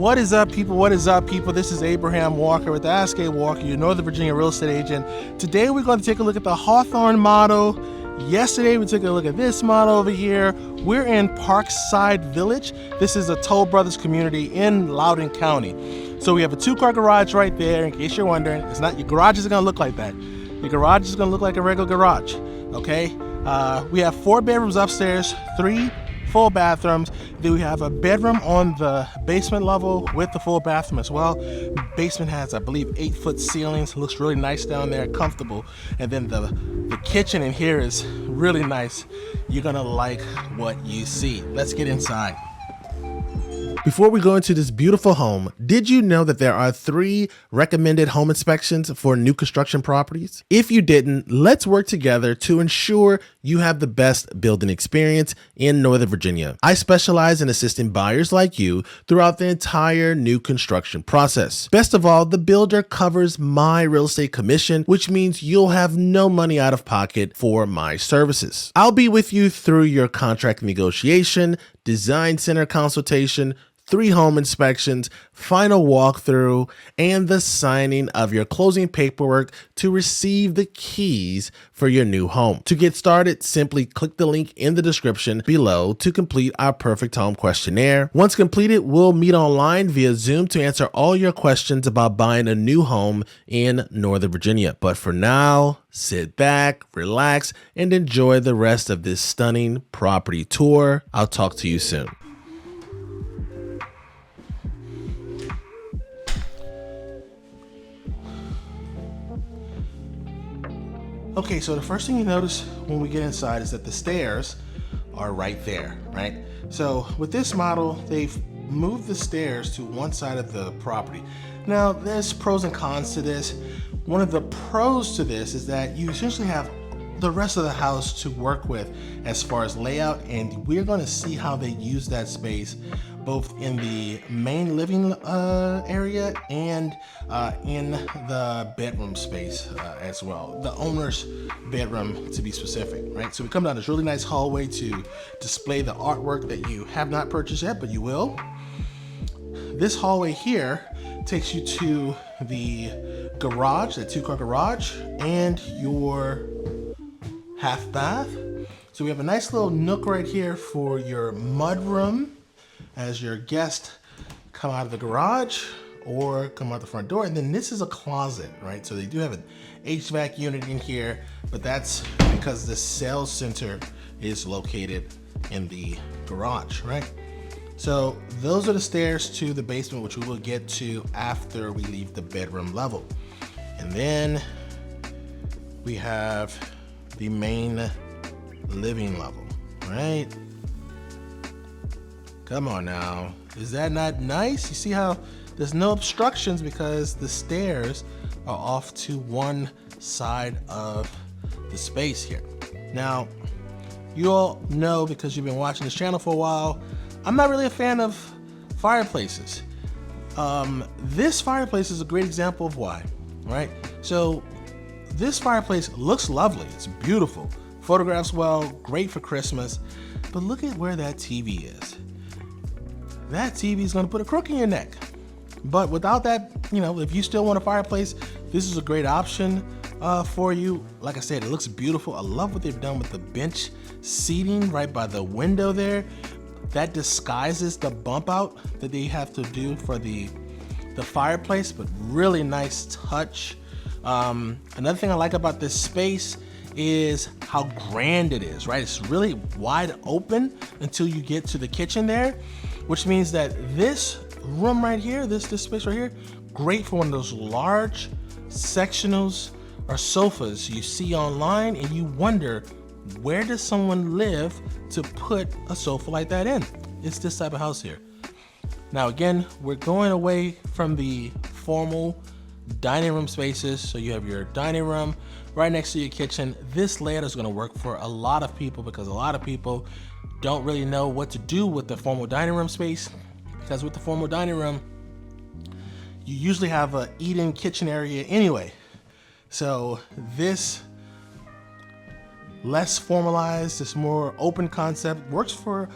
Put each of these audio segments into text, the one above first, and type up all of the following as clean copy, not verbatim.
What is up, people? What is up, people? This is Abraham Walker with the Ask A Walker, your Northern Virginia real estate agent. Today we're going to take a look at the Hawthorn model. Yesterday we took a look at this model over here. We're in Parkside Village. This is a Toll Brothers community in Loudoun County. So we have a two-car garage right there, in case you're wondering. It's not, your garage isn't going to look like that. Your garage is going to look like a regular garage, okay? We have 4 bedrooms upstairs, 3 full bathrooms. Then we have a bedroom on the basement level with the full bathroom as well. Basement has, I believe, 8-foot ceilings. Looks really nice down there, comfortable. And then the kitchen in here is really nice. You're gonna like what you see. Let's get inside. Before we go into this beautiful home, did you know that there are 3 recommended home inspections for new construction properties? If you didn't, let's work together to ensure you have the best building experience in Northern Virginia. I specialize in assisting buyers like you throughout the entire new construction process. Best of all, the builder covers my real estate commission, which means you'll have no money out of pocket for my services. I'll be with you through your contract negotiation, design center consultation, 3 home inspections, final walkthrough, and the signing of your closing paperwork to receive the keys for your new home. To get started, simply click the link in the description below to complete our perfect home questionnaire. Once completed, we'll meet online via Zoom to answer all your questions about buying a new home in Northern Virginia. But for now, sit back, relax, and enjoy the rest of this stunning property tour. I'll talk to you soon. Okay, so the first thing you notice when we get inside is that the stairs are right there, right? So with this model, they've moved the stairs to one side of the property. Now, there's pros and cons to this. One of the pros to this is that you essentially have the rest of the house to work with as far as layout, and we're going to see how they use that space both in the main living area and in the bedroom space as well. The owner's bedroom, to be specific, right? So we come down this really nice hallway to display the artwork that you have not purchased yet, but you will. This hallway here takes you to the garage, the 2-car garage, and your half bath. So we have a nice little nook right here for your mudroom as your guests come out of the garage or come out the front door. And then this is a closet, right? So they do have an HVAC unit in here, but that's because the sales center is located in the garage, right? So those are the stairs to the basement, which we will get to after we leave the bedroom level. And then we have the main living level, right? Come on now, is that not nice? You see how there's no obstructions because the stairs are off to one side of the space here. Now, you all know, because you've been watching this channel for a while, I'm not really a fan of fireplaces. This fireplace is a great example of why, right? So this fireplace looks lovely, it's beautiful, photographs well, great for Christmas, but look at where that TV is. That TV is gonna put a crook in your neck. But without that, you know, if you still want a fireplace, this is a great option for you. Like I said, it looks beautiful. I love what they've done with the bench seating right by the window there. That disguises the bump out that they have to do for the fireplace, but really nice touch. Another thing I like about this space is how grand it is, right? It's really wide open until you get to the kitchen there, which means that this room right here, this space right here, great for one of those large sectionals or sofas you see online and you wonder, where does someone live to put a sofa like that in? It's this type of house here. Now again, we're going away from the formal dining room spaces. So you have your dining room right next to your kitchen. This layout is gonna work for a lot of people because a lot of people don't really know what to do with the formal dining room space, because with the formal dining room, you usually have a eat-in kitchen area anyway. So this less formalized, this more open concept works for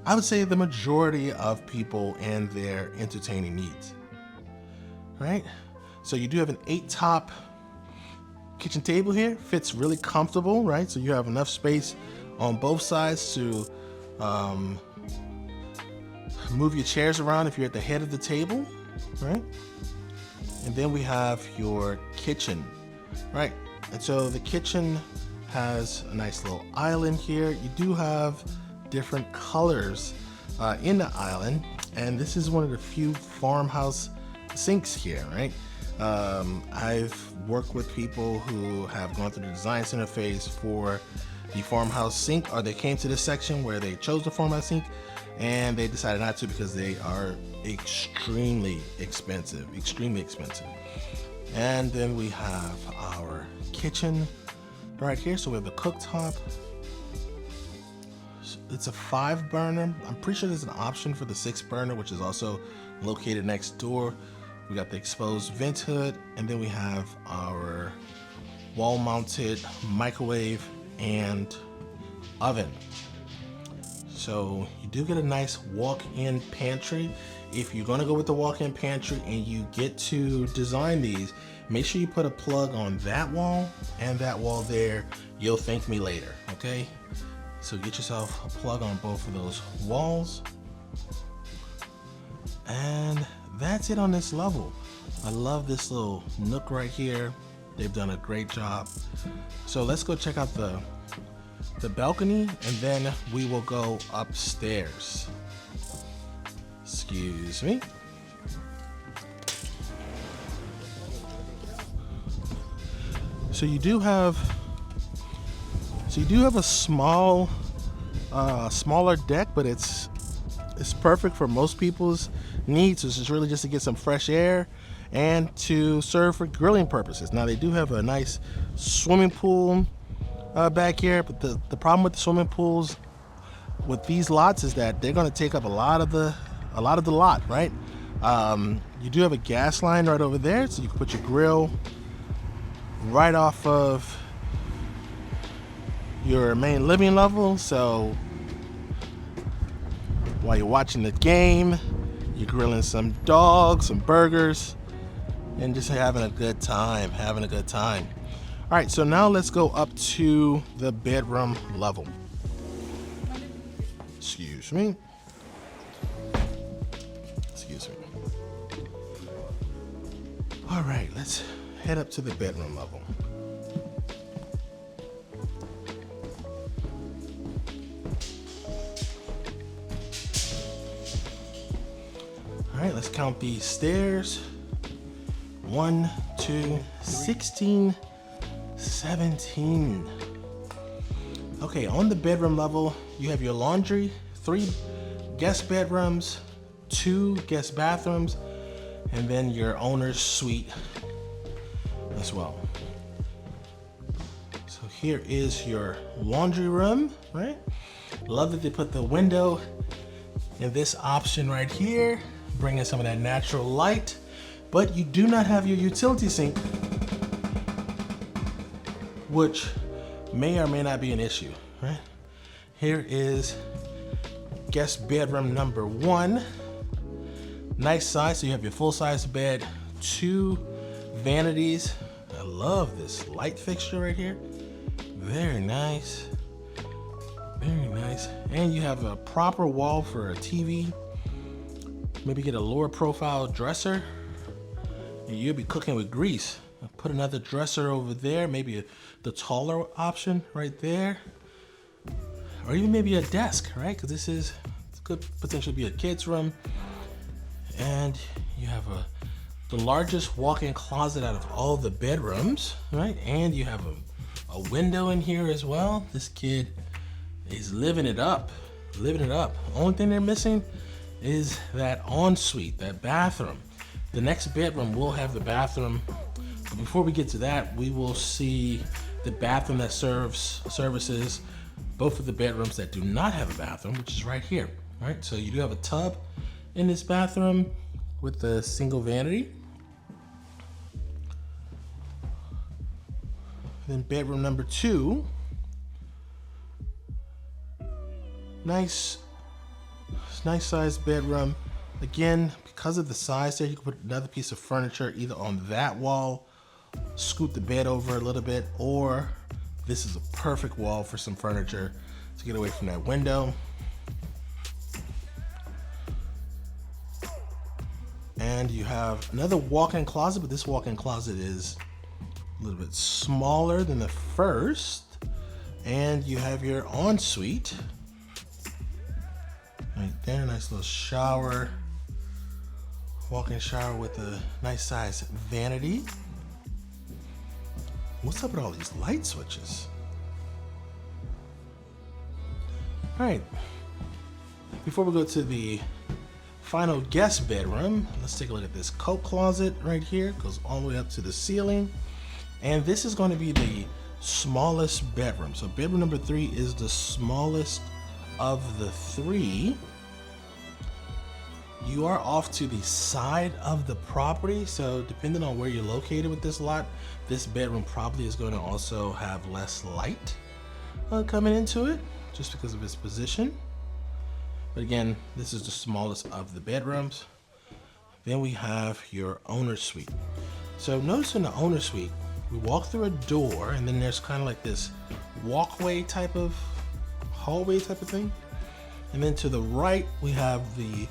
I would say the majority of people and their entertaining needs, right? So you do have an 8-top kitchen table here, fits really comfortable, right? So you have enough space on both sides to move your chairs around if you're at the head of the table, right? And then we have your kitchen, right? And so the kitchen has a nice little island here. You do have different colors in the island, and this is one of the few farmhouse sinks here, right? I've worked with people who have gone through the design center phase for the farmhouse sink, or they came to this section where they chose the farmhouse sink and they decided not to because they are extremely expensive. And then we have our kitchen right here. So we have the cooktop. It's a 5-burner. I'm pretty sure there's an option for the 6-burner, which is also located next door. We got the exposed vent hood, and then we have our wall-mounted microwave and oven. So you do get a nice walk-in pantry. If you're gonna go with the walk-in pantry and you get to design these, make sure you put a plug on that wall and that wall there. You'll thank me later, okay? So get yourself a plug on both of those walls. And that's it on this level. I love this little nook right here. They've done a great job. So let's go check out the balcony, and then we will go upstairs. Excuse me. So you do have a small, smaller deck, but it's perfect for most people's needs. It's just really just to get some fresh air and to serve for grilling purposes. Now they do have a nice swimming pool back here, but the problem with the swimming pools with these lots is that they're going to take up a lot of the lot, right? You do have a gas line right over there, so you can put your grill right off of your main living level. So while you're watching the game, you're grilling some dogs, some burgers, and just having a good time. All right, so now let's go up to the bedroom level. Excuse me. All right, let's head up to the bedroom level. All right, let's count these stairs. 1, 2, 16, 17. Okay, on the bedroom level, you have your laundry, 3 guest bedrooms, 2 guest bathrooms, and then your owner's suite as well. So here is your laundry room, right? Love that they put the window in this option right here, bringing some of that natural light, but you do not have your utility sink, which may or may not be an issue, right? Here is guest bedroom number 1. Nice size, so you have your full-size bed, 2 vanities. I love this light fixture right here. Very nice. And you have a proper wall for a TV. Maybe get a lower profile dresser. And you'll be cooking with grease. Put another dresser over there, maybe the taller option right there. Or even maybe a desk, right? Because this could potentially be a kid's room. And you have the largest walk-in closet out of all the bedrooms, right? And you have a window in here as well. This kid is living it up. Only thing they're missing is that ensuite, that bathroom. The next bedroom will have the bathroom. But before we get to that, we will see the bathroom that services both of the bedrooms that do not have a bathroom, which is right here, right? So you do have a tub in this bathroom with the single vanity. Then bedroom number 2, nice It's a nice sized bedroom. Again, because of the size there, you can put another piece of furniture either on that wall, scoot the bed over a little bit, or this is a perfect wall for some furniture to get away from that window. And you have another walk-in closet, but this walk-in closet is a little bit smaller than the first. And you have your ensuite right there, nice little shower, walk-in shower with a nice size vanity. What's up with all these light switches? All right, before we go to the final guest bedroom, let's take a look at this coat closet right here. It goes all the way up to the ceiling. And this is going to be the smallest bedroom. So bedroom number 3 is the smallest of the 3. You are off to the side of the property, so depending on where you're located with this lot, this bedroom probably is going to also have less light coming into it, just because of its position. But again, this is the smallest of the bedrooms. Then we have your owner's suite. So notice in the owner's suite, we walk through a door, and then there's kind of like this walkway type of hallway type of thing. And then to the right, we have the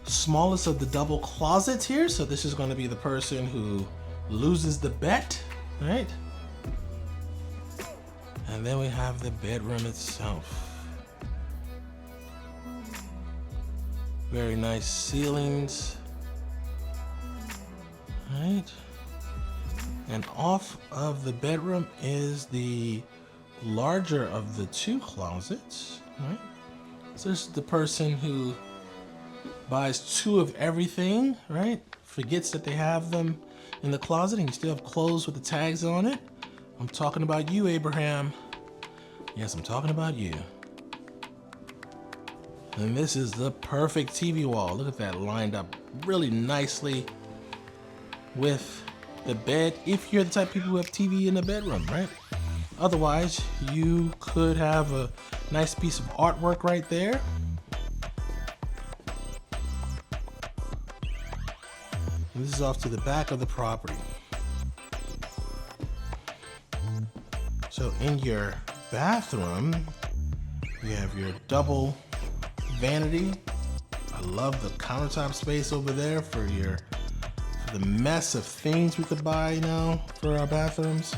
smallest of the double closets here. So this is going to be the person who loses the bet, right? And then we have the bedroom itself. Very nice ceilings, right? And off of the bedroom is the larger of the 2 closets, right? So this is the person who buys 2 of everything, right? Forgets that they have them in the closet, and you still have clothes with the tags on it. I'm talking about you, Abraham. Yes, I'm talking about you. And this is the perfect TV wall. Look at that, lined up really nicely with the bed, if you're the type of people who have TV in the bedroom, right? Otherwise, you could have a nice piece of artwork right there. And this is off to the back of the property. So in your bathroom, you have your double vanity. I love the countertop space over there for the mess of things we could buy now for our bathrooms.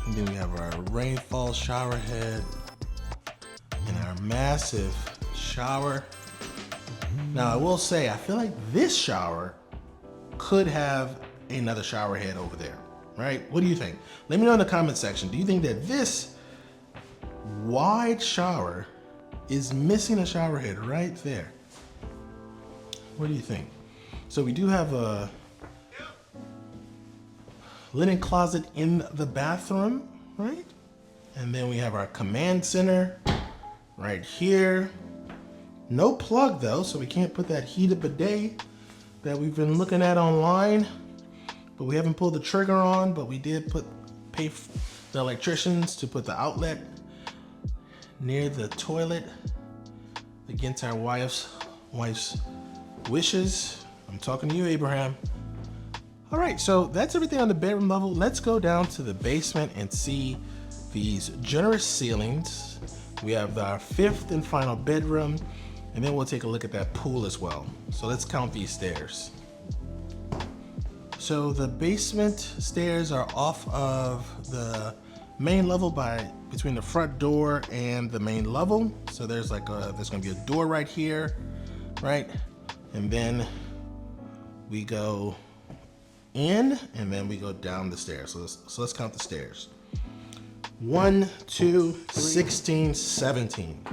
And then we have our rainfall shower head and our massive shower. Now I will say, I feel like this shower could have another shower head over there, right? What do you think? Let me know in the comment section. Do you think that this wide shower is missing a shower head right there? What do you think? So we do have a linen closet in the bathroom, right? And then we have our command center right here. No plug though, so we can't put that heated bidet that we've been looking at online, but we haven't pulled the trigger on, but we did pay the electricians to put the outlet near the toilet against our wife's wishes. I'm talking to you, Abraham. All right, so that's everything on the bedroom level. Let's go down to the basement and see these generous ceilings. We have our 5th and final bedroom, and then we'll take a look at that pool as well. So let's count these stairs. So the basement stairs are off of the main level between the front door and the main level. So there's there's gonna be a door right here, right? And then we go in, and then we go down the stairs. So let's count the stairs. 1, 2, 16, 17.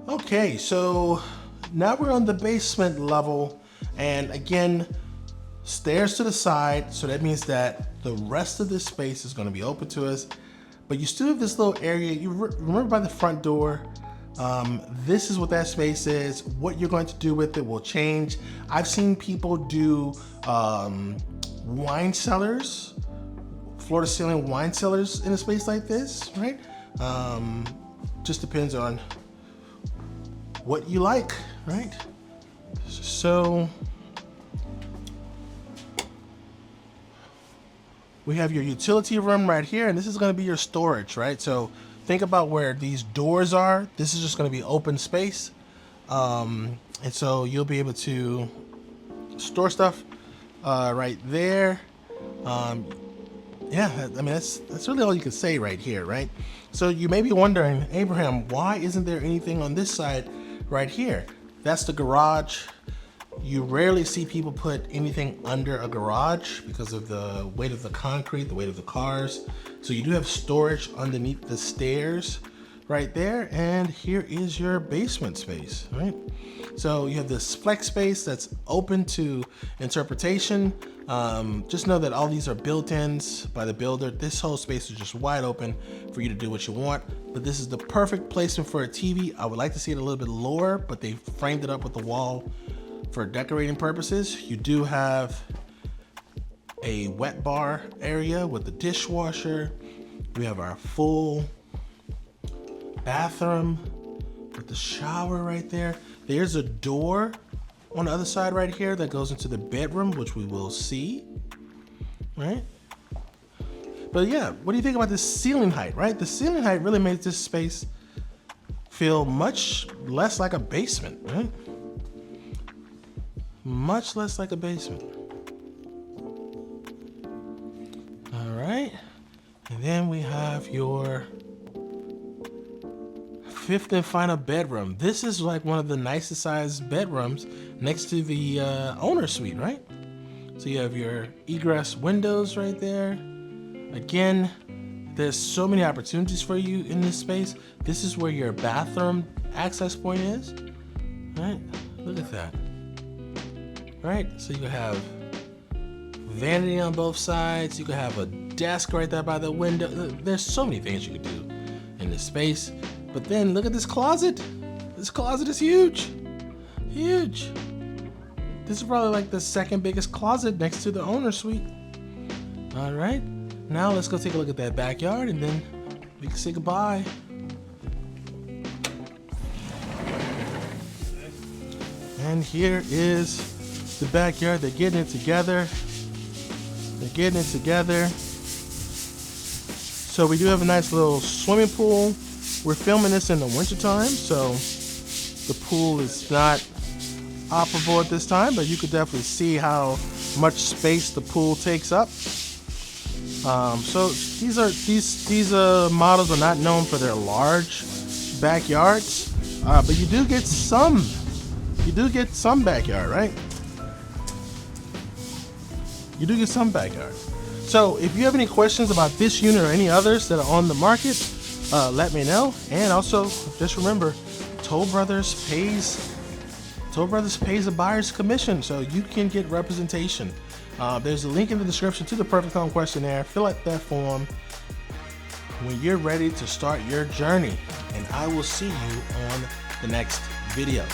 Okay, so now we're on the basement level, and again, stairs to the side. So that means that the rest of this space is going to be open to us, but you still have this little area. You remember by the front door, this is what that space is. What you're going to do with it will change. I've seen people do wine cellars, floor to ceiling wine cellars in a space like this, right? Just depends on what you like, right? So we have your utility room right here, and this is going to be your storage, right? So think about where these doors are. This is just going to be open space, and so you'll be able to store stuff right there. Yeah, I mean, that's really all you can say right here, right? So you may be wondering, Abraham, why isn't there anything on this side right here? That's the garage. You rarely see people put anything under a garage because of the weight of the concrete, the weight of the cars. So you do have storage underneath the stairs right there. And here is your basement space, right? So you have this flex space that's open to interpretation. Just know that all these are built-ins by the builder. This whole space is just wide open for you to do what you want. But this is the perfect placement for a TV. I would like to see it a little bit lower, but they framed it up with the wall for decorating purposes. You do have a wet bar area with the dishwasher. We have our full bathroom with the shower right there. There's a door on the other side right here that goes into the bedroom, which we will see, right? But yeah, what do you think about this ceiling height, right? The ceiling height really makes this space feel much less like a basement, right? Much less like a basement. All right, and then we have your fifth and final bedroom. This is like one of the nicest sized bedrooms next to the owner suite, right? So you have your egress windows right there. Again, there's so many opportunities for you in this space. This is where your bathroom access point is, right? Look at that, right? So you have vanity on both sides. You could have a desk right there by the window. There's so many things you could do in this space. But then look at this closet. This closet is huge, huge. This is probably like the second biggest closet next to the owner suite. All right, now let's go take a look at that backyard and then we can say goodbye. And here is the backyard. They're getting it together. They're getting it together. So we do have a nice little swimming pool. We're filming this in the wintertime, so the pool is not operable at this time, but you could definitely see how much space the pool takes up. So these models are not known for their large backyards, but you do get some backyard, right? You do get some backyard. So if you have any questions about this unit or any others that are on the market, let me know. And also just remember, Toll Brothers pays a buyer's commission, so you can get representation. There's a link in the description to the Perfect Home questionnaire. Fill out that form when you're ready to start your journey, and I will see you on the next video.